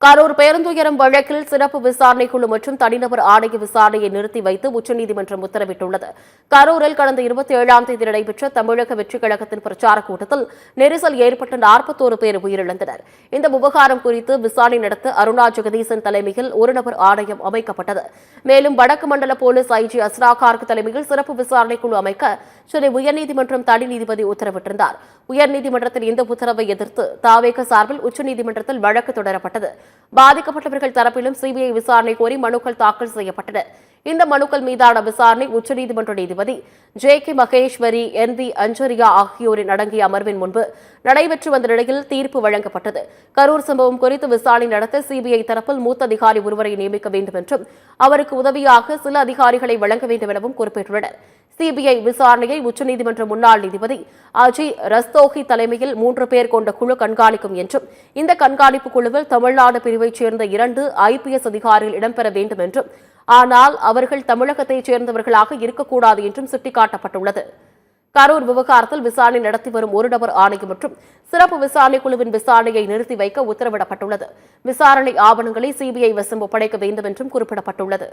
கரூர் பேருந்துயரம் வழக்கில் சிறப்பு விசாரணை குழு மற்றும் தனிநபர் ஆணைய விசாரணையை நிறுத்தி வைத்து உச்சநீதிமன்றம் உத்தரவிட்டுள்ளது. கரூரில் கடந்த 27ஆம் தேதி நடைபெற்ற தமிழக வெற்றிக் கழகத்தின் பிரச்சாரக் கூட்டத்தில் நெரிசல் ஏற்பட்டு 41 பேர் உயிரிழந்தனர். இந்த விவகாரம் குறித்து விசாரணை நடத்த அருணா ஜெகதீசன் தலைமையில் ஒரு நபர் ஆணையம் அமைக்கப்பட்டது. மேலும் வடக்கு மண்டல போலீஸ் ஐஜி அஸ்ரா கார்க் தலைமையில் சிறப்பு விசாரணை குழு அமைக்க சென்னை உயர்நீதிமன்றம் தனி நீதிபதி உத்தரவிட்டிருந்தார். உயர்நீதிமன்றத்தின் இந்த உத்தரவை எதிர்த்து தாவேக சார்பில் உச்சநீதிமன்றத்தில் வழக்கு தொடரப்பட்டது. பாதிக்கப்பட்டவர்கள் தரப்பிலும் சிபிஐ விசாரணை கோரி மனுக்கள் தாக்கல் செய்யப்பட்டன. இந்த மனுக்கள் மீதான விசாரணை உச்சநீதிமன்ற நீதிபதி ஜே.கே. மகேஸ்வரி, என்.வி. அஞ்சரியா ஆகியோரின் அடங்கிய அமர்வின் முன்பு நடைபெற்று வந்த நிலையில் தீர்ப்பு வழங்கப்பட்டது. கரூர் சம்பவம் குறித்து விசாரணை நடத்த சிபிஐ தரப்பில் மூத்த அதிகாரி ஒருவரை நியமிக்க வேண்டும் என்றும் அவருக்கு உதவியாக சில அதிகாரிகளை வழங்க வேண்டும் எனவும் குறிப்பிட்டுள்ளனர். சிபிஐ விசாரணையை உச்சநீதிமன்ற முன்னாள் நீதிபதி அஜி ரஸ்தோகி தலைமையில் 3 பேர் கொண்ட குழு கண்காணிக்கும் என்றும் இந்த கண்காணிப்பு குழுவில் தமிழ்நாடு பிரிவைச் சேர்ந்த 2 IPS அதிகாரிகள் இடம்பெற வேண்டும் என்றும் ஆனால் அவர்கள் தமிழகத்தைச் சேர்ந்தவர்களாக இருக்கக்கூடாது என்றும் சுட்டிக்காட்டப்பட்டுள்ளது. கரூர் விவகாரத்தில் விசாரணை நடத்தி வரும் ஒரு நபர் ஆணையம் மற்றும் சிறப்பு விசாரணை குழுவின் விசாரணையை நிறுத்தி வைக்க உத்தரவிடப்பட்டுள்ளது. விசாரணை ஆவணங்களை சிபிஐ வசம் ஒப்படைக்க வேண்டும் என்றும் குறிப்பிடப்பட்டுள்ளது.